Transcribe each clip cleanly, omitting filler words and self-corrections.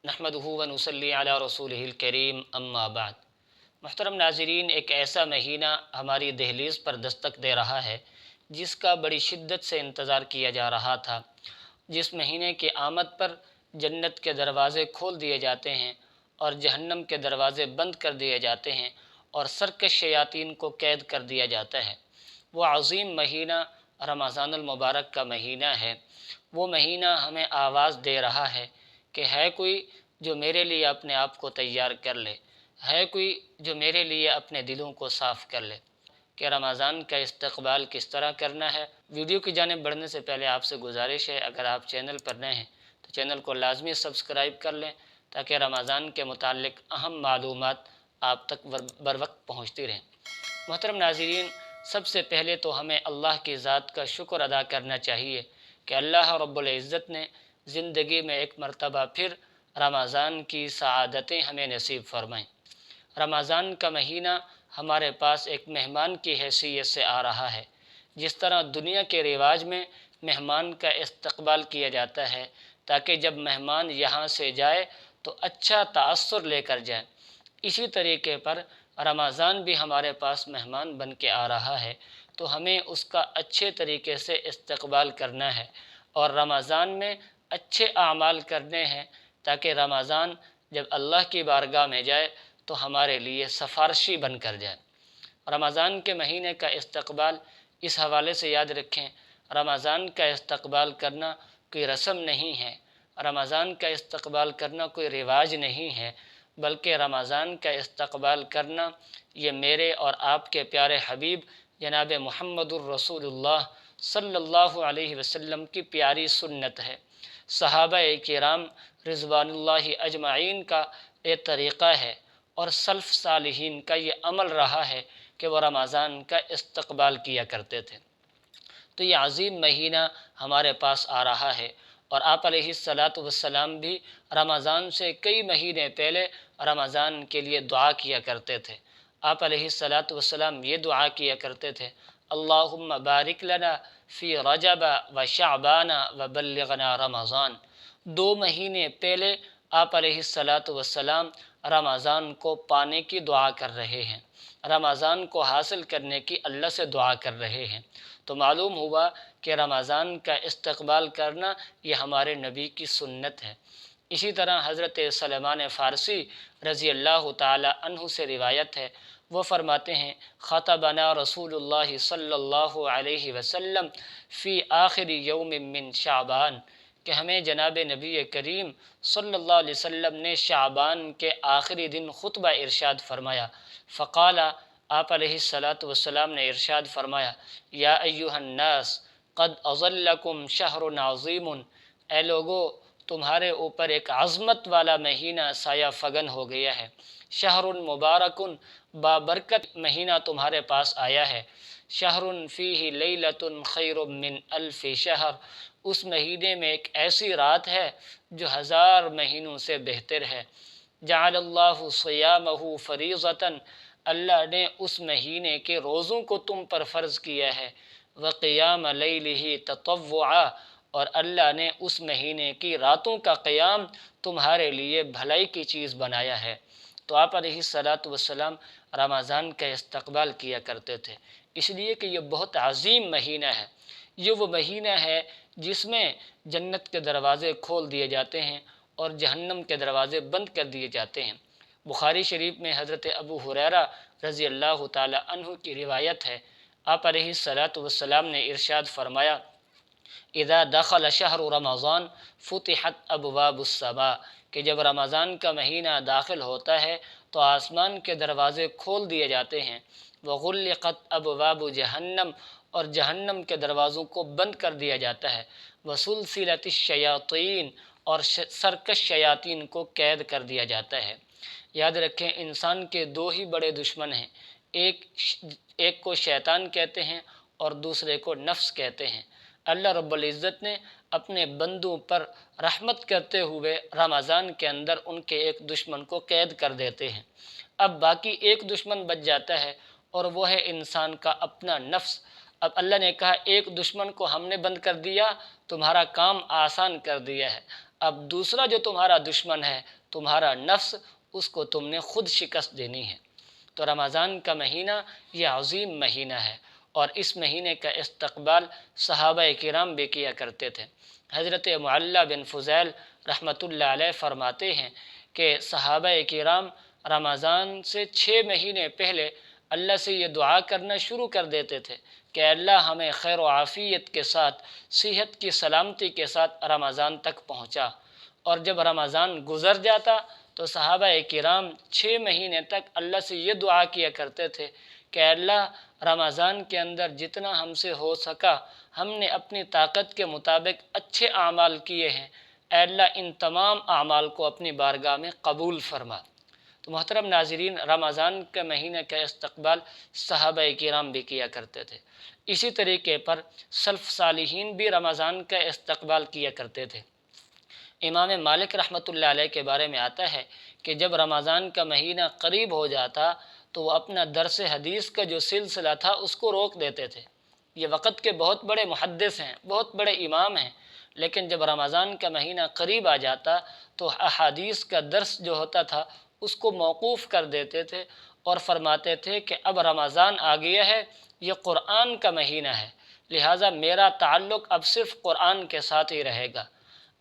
नहमदुहु व नुसल्ली अला रसूलिहिल करीम अम्मा बाद। मुहतरम नाज़रीन, एक ऐसा महीना हमारी दहलीज़ पर दस्तक दे रहा है जिसका बड़ी शिद्दत से इंतज़ार किया जा रहा था। जिस महीने की आमद पर जन्नत के दरवाज़े खोल दिए जाते हैं और जहन्नम के दरवाज़े बंद कर दिए जाते हैं और सरकश शयातीन को कैद कर दिया जाता है, वो अज़ीम महीना रमज़ानुल मुबारक का महीना है। वो महीना हमें आवाज़ दे रहा है कि है कोई जो मेरे लिए अपने आप को तैयार कर ले, है कोई जो मेरे लिए अपने दिलों को साफ़ कर ले। कि रमज़ान का इस्तक़बाल किस तरह करना है। वीडियो की जानिब बढ़ने से पहले आपसे गुजारिश है, अगर आप चैनल पर नए हैं तो चैनल को लाजमी सब्सक्राइब कर लें ताकि रमज़ान के मुताल्लिक़ अहम मालूमात आप तक बर वक्त पहुँचती रहें। मोहतरम नाज़रीन, सबसे पहले तो हमें अल्लाह की ज़ात का शुक्र अदा करना चाहिए कि अल्लाह रब्बुल इज़्ज़त ने ज़िंदगी में एक मरतबा फिर रमज़ान की सआदतें हमें नसीब फरमाएँ। रमज़ान का महीना हमारे पास एक मेहमान की हैसियत से आ रहा है। जिस तरह दुनिया के रिवाज में मेहमान का इस्तक़बाल किया जाता है ताकि जब मेहमान यहाँ से जाए तो अच्छा ताअस्सुर लेकर जाए, इसी तरीके पर रमज़ान भी हमारे पास मेहमान बन के आ रहा है, तो हमें उसका अच्छे तरीके से इस्तक़बाल करना है और रमज़ान में अच्छे आमाल करने हैं ताकि रमज़ान जब अल्लाह की बारगाह में जाए तो हमारे लिए सफ़ारशी बन कर जाए। रमज़ान के महीने का इस्तक़बाल इस हवाले से याद रखें, रमज़ान का इस्तक़बाल करना कोई रस्म नहीं है, रमज़ान का इस्तक़बाल करना कोई रिवाज नहीं है, बल्कि रमज़ान का इस्तक़बाल करना ये मेरे और आपके प्यारे हबीब जनाब मुहम्मदुर रसूलुल्लाह सल्लल्लाहु अलैहि वसल्लम की प्यारी सुन्नत है। सहाबाए किराम रिज़वानुल्लाहि अजमाइन का एक तरीक़ा है और सल्फ़ सालिहीन का ये अमल रहा है कि वह रमज़ान का इस्तक़बाल किया करते थे। तो ये अज़ीम महीना हमारे पास आ रहा है और आप अलैहिस्सलातु वस्सलाम भी रमज़ान से कई महीने पहले रमज़ान के लिए दुआ किया करते थे। आप अलैहिस्सलातु वस्सलाम ये दुआ किया करते थे, अल्लाहुम्मा बारिक लना फ़ी रजब व शअबान व बल्लिगना रमज़ान। 2 महीने पहले आप अलैहिस्सलातु वस्सलाम रमज़ान को पाने की दुआ कर रहे हैं, रमज़ान को हासिल करने की अल्लाह से दुआ कर रहे हैं। तो मालूम हुआ कि रमज़ान का इस्तक़बाल करना ये हमारे नबी की सुन्नत है। इसी तरह हज़रत सलमान फ़ारसी रज़ी अल्लाह ताला अन्हु से रिवायत है, वो फरमाते हैं, ख़तबना रसूलुल्लाह सल्लल्लाहु अलैहि वसल्लम फ़ी आखिरी यौम मिन शाबान, कि हमें जनाब नबी करीम सल्लल्लाहु अलैहि वसल्लम ने शाबान के आखिरी दिन खुतबा इरशाद फरमाया। फ़क़ाला, आप अलैहिस्सलातु वस्सलाम ने इरशाद फरमाया, या अय्युहन्नास क़द अज़ल्लकुम शहरुन अज़ीमुन, ए लोगो तुम्हारे ऊपर एक अज़मत वाला महीना साया फ़गन हो गया है। शहरुन मुबारकुन, बाबरकत महीना तुम्हारे पास आया है। शहरुन फ़ीही लैलतुन खैरुम मिन अल्फ़ि शहर, उस महीने में एक ऐसी रात है जो 1000 महीनों से बेहतर है। जअलल्लाहु सियामहु फ़रीज़तन, अल्लाह ने उस महीने के रोज़ों को तुम पर फ़र्ज़ किया है। व क़ियाम लैलिही ततव्वुआ, और अल्लाह ने उस महीने की रातों का क़याम तुम्हारे लिए भलाई की चीज़ बनाया है। तो आप अलैहिस्सलातु वस्सलाम रमज़ान का इस्तक़बाल किया करते थे, इसलिए कि ये बहुत अज़ीम महीना है। ये वो महीना है जिसमें जन्नत के दरवाज़े खोल दिए जाते हैं और जहन्नम के दरवाज़े बंद कर दिए जाते हैं। बुखारी शरीफ में हज़रत अबू हुरैरा रज़ी अल्लाह ताला अन्हु की रिवायत है, आप अलैहिस्सलातु वस्सलाम ने इरशाद फरमाया, इज़ा दख़ल शहरु रमज़ान फ़ुतिहत अबवाबुस्समा, कि जब रमज़ान का महीना दाखिल होता है तो आसमान के दरवाज़े खोल दिए जाते हैं। वग़ुल्लिक़त अबवाबु जहन्नम, और जहन्नम के दरवाज़ों को बंद कर दिया जाता है। वसुलसिलतिश शयातीन, और सरकश शयातीन को कैद कर दिया जाता है। याद रखें, इंसान के 2 ही बड़े दुश्मन हैं, एक को शैतान कहते हैं और दूसरे को नफ्स कहते हैं। अल्लाह रब्बुल इज़्ज़त ने अपने बंदों पर रहमत करते हुए रमज़ान के अंदर उनके एक दुश्मन को कैद कर देते हैं। अब बाकी एक दुश्मन बच जाता है और वो है इंसान का अपना नफ्स। अब अल्लाह ने कहा, एक दुश्मन को हमने बंद कर दिया, तुम्हारा काम आसान कर दिया है। اب دوسرا جو تمہارا دشمن ہے تمہارا نفس، اس کو تم نے خود شکست دینی ہے۔ تو رمضان کا مہینہ یہ عظیم مہینہ ہے، اور اس مہینے کا استقبال صحابہ کرام بھی کیا کرتے تھے۔ حضرت معلّہ بن فضیل رحمۃ اللہ علیہ فرماتے ہیں کہ صحابہ کرام رمضان سے 6 مہینے پہلے اللہ سے یہ دعا کرنا شروع کر دیتے تھے کہ اللہ ہمیں خیر و عافیت کے ساتھ، صحت کی سلامتی کے ساتھ رمضان تک پہنچا۔ اور جب رمضان گزر جاتا تو صحابہ کرام 6 مہینے تک اللہ سے یہ دعا کیا کرتے تھے کہ اللہ رمضان کے اندر جتنا ہم سے ہو سکا ہم نے اپنی طاقت کے مطابق اچھے اعمال کیے ہیں، اے اللہ ان تمام اعمال کو اپنی بارگاہ میں قبول فرما۔ تو محترم ناظرین، رمضان کے مہینے کا استقبال صحابہ کرام بھی کیا کرتے تھے۔ اسی طریقے پر سلف صالحین بھی رمضان کا استقبال کیا کرتے تھے۔ امام مالک رحمۃ اللہ علیہ کے بارے میں آتا ہے کہ جب رمضان کا مہینہ قریب ہو جاتا تو وہ اپنا درس حدیث کا جو سلسلہ تھا اس کو روک دیتے تھے۔ یہ وقت کے بہت بڑے محدث ہیں، بہت بڑے امام ہیں، لیکن جب رمضان کا مہینہ قریب آ جاتا تو احادیث کا درس جو ہوتا تھا اس کو موقوف کر دیتے تھے اور فرماتے تھے کہ اب رمضان آ گیا ہے، یہ قرآن کا مہینہ ہے، لہٰذا میرا تعلق اب صرف قرآن کے ساتھ ہی رہے گا۔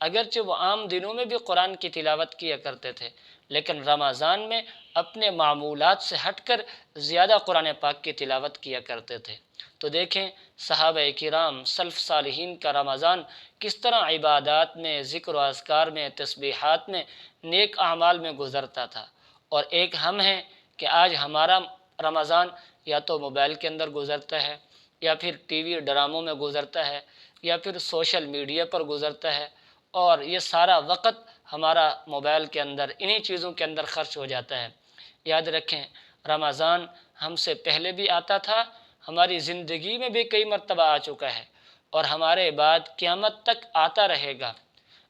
اگرچہ وہ عام دنوں میں بھی قرآن کی تلاوت کیا کرتے تھے، لیکن رمضان میں اپنے معمولات سے ہٹ کر زیادہ قرآن پاک کی تلاوت کیا کرتے تھے۔ تو دیکھیں صحابہ کرام سلف صالحین کا رمضان کس طرح عبادات میں، ذکر و اذکار میں، تسبیحات میں، نیک اعمال میں گزرتا تھا۔ اور ایک ہم ہیں کہ آج ہمارا رمضان یا تو موبائل کے اندر گزرتا ہے، یا پھر ٹی وی ڈراموں میں گزرتا ہے، یا پھر سوشل میڈیا پر گزرتا ہے، اور یہ سارا وقت ہمارا موبائل کے اندر انہی چیزوں کے اندر خرچ ہو جاتا ہے۔ یاد رکھیں رمضان ہم سے پہلے بھی آتا تھا، ہماری زندگی میں بھی کئی مرتبہ آ چکا ہے، اور ہمارے بعد قیامت تک آتا رہے گا۔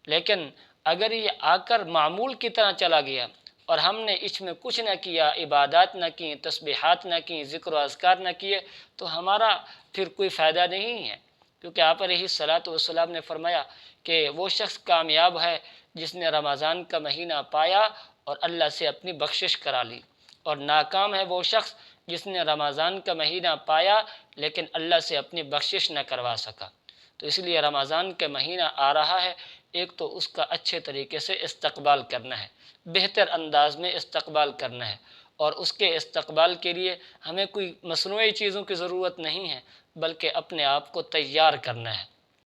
لیکن اگر یہ آ کر معمول کی طرح چلا گیا اور ہم نے اس میں کچھ نہ کیا، عبادات نہ کی، تسبیحات نہ کی، ذکر و اذکار نہ کیے، تو ہمارا پھر کوئی فائدہ نہیں ہے، کیونکہ آپ علیہ الصلاۃ والسلام نے فرمایا کہ وہ شخص کامیاب ہے جس نے رمضان کا مہینہ پایا اور اللہ سے اپنی بخشش کرا لی، اور ناکام ہے وہ شخص جس نے رمضان کا مہینہ پایا لیکن اللہ سے اپنی بخشش نہ کروا سکا۔ تو اس لیے رمضان کا مہینہ آ رہا ہے، ایک تو اس کا اچھے طریقے سے استقبال کرنا ہے، بہتر انداز میں استقبال کرنا ہے، اور اس کے استقبال کے لیے ہمیں کوئی مصنوعی چیزوں کی ضرورت نہیں ہے، بلکہ اپنے آپ کو تیار کرنا ہے۔